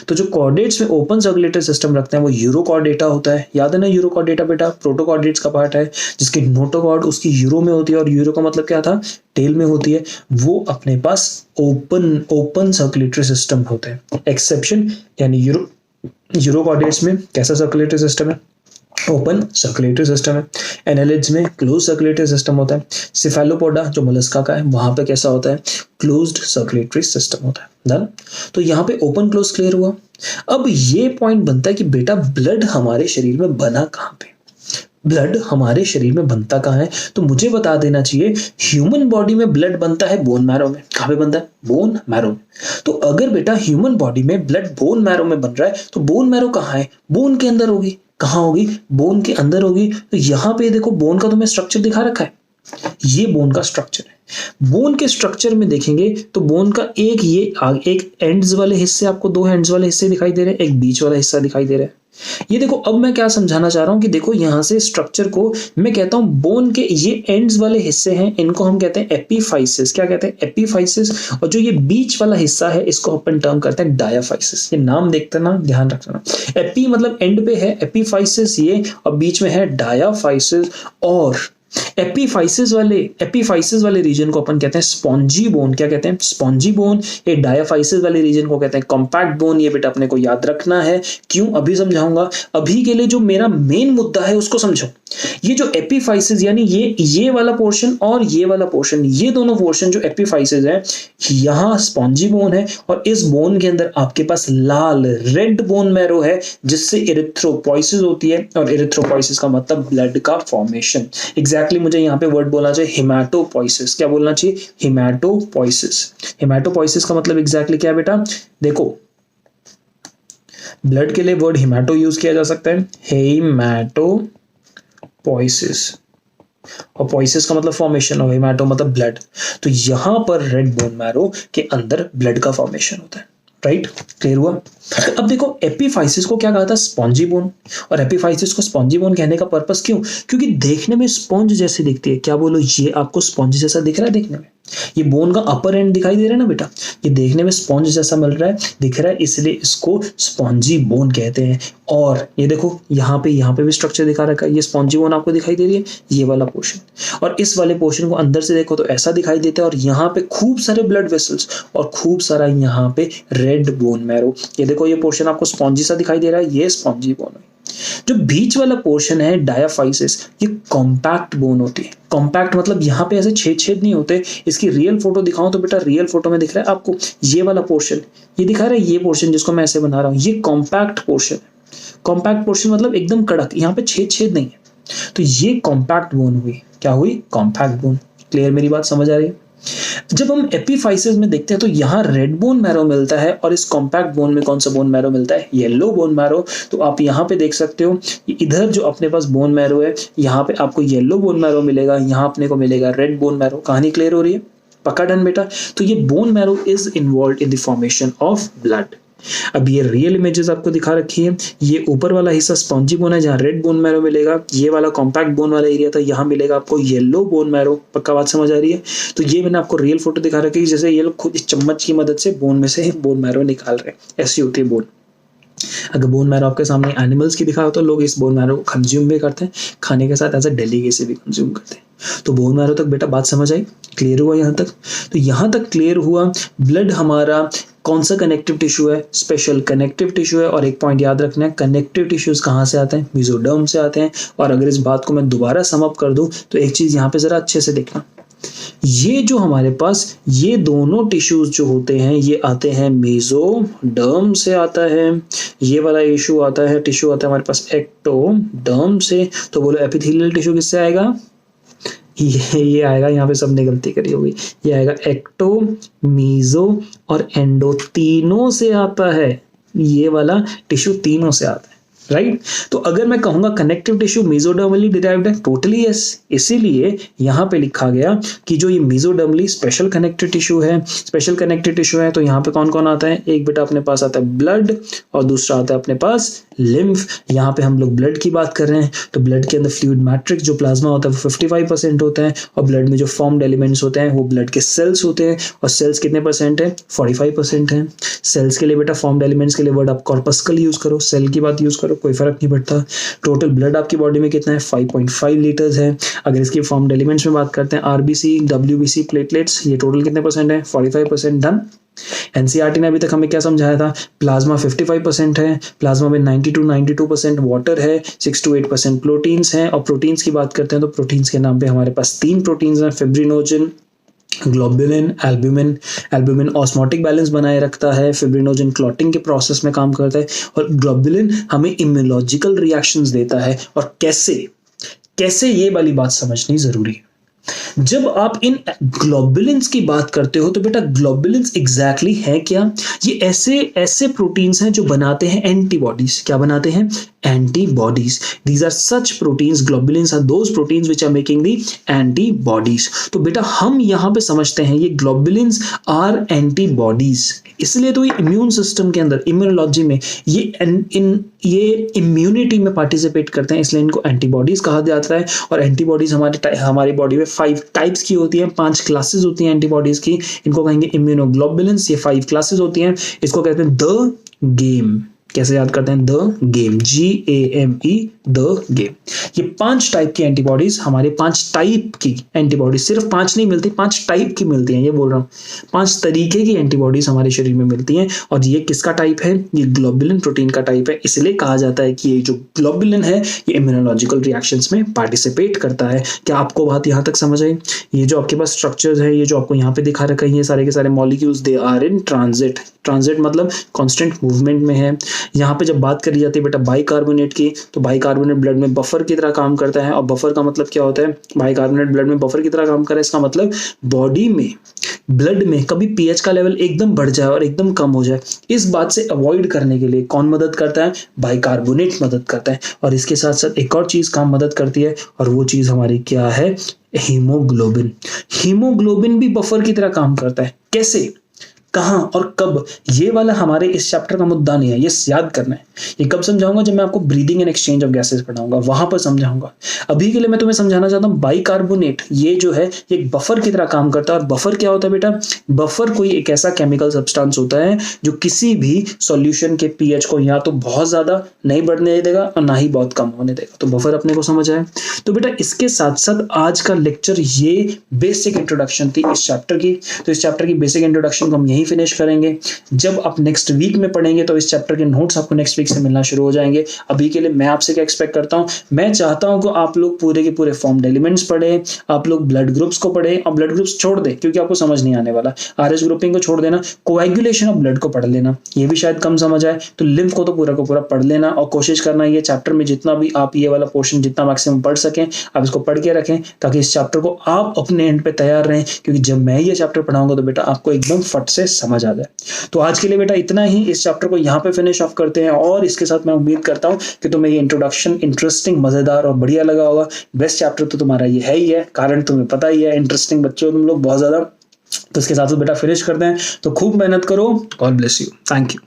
तो जो कॉर्डेट्स में ओपन सर्कुलेटरी सिस्टम रखते हैं वो यूरोकॉर्डेटा होता है। याद है ना यूरोकॉर्डेटा बेटा प्रोटोकॉर्डेट्स का पार्ट है, जिसकी नोटोकॉर्ड उसकी यूरो में होती है, और यूरो का मतलब क्या था, टेल में होती है। वो अपने पास ओपन सर्कुलेटरी सिस्टम होते हैं। एक्सेप्शन यानी यूरोकॉर्डेट्स में कैसा सर्कुलेटरी सिस्टम है, ओपन सर्कुलेटरी सिस्टम है। एनालिड्स में क्लोज सर्कुलेटरी सिस्टम होता है। सेफेलोपोडा जो मोलस्का का है वहां पे कैसा होता है, क्लोज्ड सर्कुलेटरी सिस्टम होता है। डन। तो यहाँ पे ओपन क्लोज क्लियर हुआ। अब ये पॉइंट बनता है कि बेटा ब्लड हमारे शरीर में बना कहाँ पे, ब्लड हमारे शरीर में बनता कहाँ है, तो मुझे बता देना चाहिए ह्यूमन बॉडी में ब्लड बनता है बोन मैरो में। कहाँ पे बनता है, बोन मैरो में। तो अगर बेटा ह्यूमन बॉडी में ब्लड बोन मैरो में बन रहा है तो बोन मैरो कहाँ है, बोन के अंदर होगी। कहाँ होगी, बोन के अंदर होगी। तो यहाँ पे देखो बोन का तुम्हें स्ट्रक्चर दिखा रखा है, ये बोन का स्ट्रक्चर है। बोन के स्ट्रक्चर में देखेंगे तो बोन का एक एंड्स वाले हिस्से, आपको दो एंड्स वाले हिस्से दिखाई दे रहे हैं, एक बीच वाला हिस्सा दिखाई दे रहा है। ये देखो अब मैं क्या समझाना चाह रहा हूं कि देखो यहां से स्ट्रक्चर को मैं कहता हूं बोन के ये एंड्स वाले हिस्से हैं, इनको हम कहते हैं एपीफाइसिस। क्या कहते हैं, एपीफाइसिस। और जो ये बीच वाला हिस्सा है इसको अपन टर्म करते हैं डायाफाइसिस। ये नाम देखते ना, ध्यान रखना। एपी मतलब एंड पे है, एपीफाइसिस ये, और बीच में है डायाफाइसिस। और एपीफाइसिस वाले रीजन को अपन कहते हैं स्पॉन्जी बोन। क्या कहते हैं, स्पॉन्जी बोन। ये डायाफाइसिस वाले रीजन को कहते हैं कॉम्पैक्ट बोन। ये बेटा अपने को याद रखना है। क्यों, अभी समझाऊंगा। अभी के लिए जो मेरा मेन मुद्दा है उसको समझो। ये जो एपीफाइसिस यानी ये वाला पोर्शन और ये वाला पोर्शन, ये दोनों पोर्शन जो एपीफाइसिस है, यहाँ स्पॉन्जी बोन है, और इस बोन के अंदर आपके पास लाल रेड बोन मैरो है जिससे इरिथ्रोपोइसिस होती है। और इरिथ्रोपोइसिस का मतलब ब्लड का फॉर्मेशन। एग्जैक्टली मुझे यहाँ पे वर्ड बोलना चाहिए हिमैटोपोइसिस। क्या बोलना चाहिए, हिमैटोपोइसिस। हिमैटोपोइसिस का मतलब एग्जैक्टली क्या है बेटा, देखो ब्लड के लिए वर्ड हिमैटो यूज किया जा सकता है, हिमैटोपोइसिस। और पोइसिस का मतलब फॉर्मेशन और हेमाटो मतलब ब्लड। तो यहाँ पर रेड बोन मैरो के अंदर ब्लड का फॉर्मेशन होता है, राइट? क्लियर हुआ? अब देखो एपिफाइसिस को क्या कहा था? Spongy bone. और एपिफाइसिस को स्पॉन्जी बोन कहने का पर्पस क्यों? क्योंकि देखने में स्पॉन्ज जैसी दिखती है। क्या बोलो, ये आपको स्पॉन्ज जैसा दिख रहा है देखने में? ये बोन का अपर एंड दिखाई दे रहा है ना बेटा, ये देखने में स्पॉन्ज जैसा मिल रहा है, दिख रहा है, इसलिए इसको स्पॉन्जी बोन कहते हैं। और ये देखो यहाँ पे भी स्ट्रक्चर दिखा रखा है, ये स्पॉन्जी बोन आपको दिखाई दे रही है, ये वाला पोर्शन। और इस वाले पोर्शन को अंदर से देखो तो ऐसा दिखाई देता है, और यहाँ पे खूब सारे ब्लड वेसल्स और खूब सारा यहाँ पे रेड बोन मैरो। ये देखो ये पोर्शन आपको स्पॉन्जी सा दिखाई दे रहा है, ये स्पॉन्जी बोन है। जो बीच वाला पोर्शन है डायाफाइसिस, ये कॉम्पैक्ट बोन होती है। कॉम्पैक्ट मतलब यहाँ पे ऐसे छेद छेद नहीं होते। इसकी रियल फोटो दिखाऊं तो बेटा रियल फोटो में दिख रहा है आपको ये वाला पोर्शन, ये दिखा रहा है, ये पोर्शन जिसको मैं ऐसे बना रहा हूँ, ये कॉम्पैक्ट पोर्शन है। कॉम्पैक्ट पोर्शन मतलब एकदम कड़क, यहाँ पे छेद छेद नहीं है। तो ये कॉम्पैक्ट बोन हुई। क्या हुई? Compact bone. क्लियर? मेरी बात समझ आ रही है? जब हम एपिफाइसिस में देखते हैं तो यहाँ रेड बोन मैरो मिलता है, और इस कॉम्पैक्ट बोन में कौन सा बोन मैरो मिलता है? Yellow bone marrow. तो आप यहाँ पे देख सकते हो, इधर जो अपने पास बोन मैरो है, यहाँ पे आपको येलो बोन मैरो मिलेगा, यहाँ अपने को मिलेगा रेड बोन मैरो। कहानी क्लियर हो रही है? पक्का डन बेटा? तो ये bone marrow is involve in the formation of blood. अब ये रियल इमेजेस आपको दिखा रखी है। ये ऊपर वाला हिस्सा स्पॉन्जी बोन है, जहाँ रेड बोन मैरो मिलेगा। ये वाला कॉम्पैक्ट बोन वाला एरिया था, यहाँ मिलेगा आपको येलो बोन मैरो। पक्का बात समझ आ रही है? तो ये मैंने आपको रियल फोटो दिखा रखी है, जैसे ये लोग खुद इस चम्मच की मदद से बोन में से बोन मैरो निकाल रहे हैं। ऐसी होती है बोन। अगर बोन मैरो आपके सामने एनिमल्स की दिखा हो तो लोग इस बोन मैरो को कंज्यूम भी करते हैं, खाने के साथ एज अ डेलीकेसी भी कंज्यूम करते हैं। तो बोन मैरो तक बेटा बात समझ आई? क्लियर हुआ यहाँ तक? तो यहाँ तक क्लियर हुआ। ब्लड हमारा कौन सा कनेक्टिव टिश्यू है? स्पेशल कनेक्टिव टिश्यू है। और एक पॉइंट याद रखना है, कनेक्टिव टिश्यूज कहाँ से आते हैं? मेसोडर्म से आते हैं। और अगर इस बात को मैं दोबारा सम अप कर दूं तो एक चीज यहाँ पे जरा अच्छे से देखना, ये जो हमारे पास ये दोनों टिश्यूज जो होते हैं ये आते हैं मेसोडर्म से आता है। ये वाला टिश्यू आता है हमारे पास एक्टोडर्म से। तो बोलो एपिथेलियल टिश्यू किससे आएगा? ये आएगा, यहाँ पे सबने गलती करी होगी, ये आएगा एक्टो, मीजो और एंडो, तीनों से आता है। ये वाला टिश्यू तीनों से आता है, राइट? तो अगर मैं कहूंगा कनेक्टिव टिश्यू मेसोडर्मली डिराइव्ड है, टोटली यस। इसीलिए यहाँ पे लिखा गया कि जो ये मेसोडर्मली स्पेशल कनेक्टिव टिश्यू है, स्पेशल कनेक्टिव टिश्यू है, तो यहाँ पे कौन कौन आता है? एक बेटा अपने पास आता है ब्लड, और दूसरा आता है अपने पास लिम्फ। यहाँ पे हम लोग ब्लड की बात कर रहे हैं, तो ब्लड के अंदर फ्लूइड मैट्रिक्स जो प्लाज्मा होता है वो 55% होता है, और ब्लड में जो फॉर्म्ड एलिमेंट्स होते हैं वो ब्लड के सेल्स होते हैं। और सेल्स कितने परसेंट है? 45% है। सेल्स के लिए बेटा फॉर्म्ड एलिमेंट्स के लिए वर्ड आप कॉर्पस्कल यूज करो, सेल की बात यूज करो, कोई फर्क नहीं पड़ता। टोटल ब्लड आपकी बॉडी में कितना है? 5.5 लीटर्स है। अगर इसकी फॉर्म्ड एलिमेंट्स में बात करते हैं, आरबीसी, डब्ल्यूबीसी, प्लेटलेट्स, ये टोटल कितने परसेंट है? 45%। डन। एनसीईआरटी ने अभी तक हमें क्या समझाया था? प्लाज्मा 55% है, प्लाज्मा में 92% वाटर है, 6 to 8% प्रोटीन्स हैं। और प्रोटीन्स की बात करते हैं तो प्रोटीन्स के नाम पे हमारे पास 3 प्रोटीन्स हैं, fibrinogen, globulin, albumin. Albumin osmotic balance बनाए रखता है, फिब्रिनोजन क्लॉटिंग के प्रोसेस में काम करता है, और ग्लोबुलिन हमें इम्यूनोलॉजिकल रिएक्शंस देता है। और कैसे ये वाली बात समझनी जरूरी है। जब आप इन ग्लोबुलिन्स की बात करते हो तो बेटा ग्लोबुलिन्स एग्जैक्टली है क्या? ये ऐसे प्रोटीन्स हैं जो बनाते हैं एंटीबॉडीज। क्या बनाते हैं? Antibodies. These are such proteins, globulins are those proteins which are making the antibodies. तो बेटा हम यहाँ पे समझते हैं ये ग्लोबुलिन्स आर एंटीबॉडीज, इसलिए तो ये इम्यून सिस्टम के अंदर, इम्यूनोलॉजी में ये इम्यूनिटी में पार्टिसिपेट करते हैं, इसलिए इनको एंटीबॉडीज कहा जाता है। और एंटीबॉडीज हमारी बॉडी में 5 टाइप्स की होती हैं, 5 क्लासेस होती हैं एंटीबॉडीज की। इनको कहेंगे इम्यूनोग्लोबुलिन्स। ये 5 क्लासेस होती हैं। इसको कहते हैं द गेम। कैसे याद करते हैं? The game, GAME, the game. ये 5 टाइप की एंटीबॉडीज, हमारे 5 टाइप की एंटीबॉडीज, सिर्फ 5 नहीं मिलती, 5 टाइप की मिलती हैं। ये बोल रहा हूँ, 5 तरीके की एंटीबॉडीज हमारे शरीर में मिलती हैं। और ये किसका टाइप है? ये ग्लोबुलिन प्रोटीन का टाइप है। इसलिए कहा जाता है कि ये जो ग्लोबुलिन है ये इम्यूनोलॉजिकल रिएक्शंस में पार्टिसिपेट करता है। क्या आपको बात यहाँ तक समझ आई? ये जो आपके पास स्ट्रक्चर्स है, ये जो आपको यहाँ पे दिखा रखा है, ये सारे के सारे molecules they are in transit. Transit मतलब कॉन्स्टेंट मूवमेंट में है। यहाँ पे जब बात करी जाती है बेटा बाइकार्बोनेट की, तो बाइकार्बोनेट ब्लड में बफर की तरह काम करता है। और बफर का मतलब क्या होता है? बाइकार्बोनेट ब्लड में बफर की तरह काम कर रहा है, इसका मतलब बॉडी में ब्लड में कभी पीएच का लेवल एकदम बढ़ जाए और एकदम कम हो जाए, इस बात से अवॉइड करने के लिए कौन मदद करता है? बाइकार्बोनेट मदद करता है। और इसके साथ साथ एक और चीज काम मदद करती है, और वो चीज हमारी क्या है? हीमोग्लोबिन। हीमोग्लोबिन भी बफर की तरह काम करता है। कैसे, कहां और कब, ये वाला हमारे इस चैप्टर का मुद्दा नहीं है, ये याद करना है। ये कब समझाऊंगा? जब मैं आपको breathing and exchange of gases पढ़ाऊंगा, वहां पर समझाऊंगा। अभी के लिए मैं तुम्हें समझाना चाहता हूँ बाइकार्बोनेट, ये जो है ये एक बफर की तरह काम करता है। और बफर क्या होता है बेटा? बफर कोई एक ऐसा केमिकल सब्सटेंस होता है जो किसी भी सॉल्यूशन के पीएच को या तो बहुत ज्यादा नहीं बढ़ने देगा और ना ही बहुत कम होने देगा। तो बफर अपने को समझ आए। तो बेटा इसके साथ साथ आज का लेक्चर ये बेसिक इंट्रोडक्शन थी इस चैप्टर की। तो इस चैप्टर की बेसिक इंट्रोडक्शन को हम यहीं फिनिश करेंगे। जब आप नेक्स्ट वीक में पढ़ेंगे तो इस चैप्टर के नोट्स आपको नेक्स्ट वीक से मिलना शुरू हो जाएंगे। अभी के लिए मैं आपसे क्या एक्सपेक्ट करता हूं? मैं चाहता हूं कि आप लोग पूरे के पूरे फॉर्म्ड एलिमेंट्स पढ़ें, आप लोग ब्लड ग्रुप्स को पढ़ें, और ब्लड ग्रुप्स छोड़ दें क्योंकि आपको समझ नहीं आने वाला। आरएच ग्रुपिंग को छोड़ देना, कोएगुलेशन ऑफ ब्लड को पढ़ लेना, ये भी शायद कम समझ आए। तो लिम्फ को तो पूरा का पूरा पढ़ लेना, और कोशिश करना ये चैप्टर में जितना भी आप ये वाला पोर्शन जितना मैक्सिमम पढ़ सकें आप इसको पढ़ के रखें, ताकि इस चैप्टर को आप अपने एंड पे तैयार रहें। क्योंकि जब मैं ये चैप्टर पढ़ाऊंगा तो बेटा आपको एकदम फट से समझ आ जाए। तो आज के लिए बेटा इतना ही। इस चैप्टर को यहाँ पे फिनिश ऑफ करते हैं, और इसके साथ मैं उम्मीद करता हूँ कि तुम्हें ये इंट्रोडक्शन इंटरेस्टिंग, मजेदार और बढ़िया लगा होगा। बेस्ट चैप्टर तो तुम्हारा ये है ही है, कारण तुम्हें पता ही है, इंटरेस्टिंग बच्चे हो तुम लोग बहुत ज्यादा। तो इसके साथ बेटा फिनिश करते हैं। तो खूब मेहनत करो। God bless you. Thank you.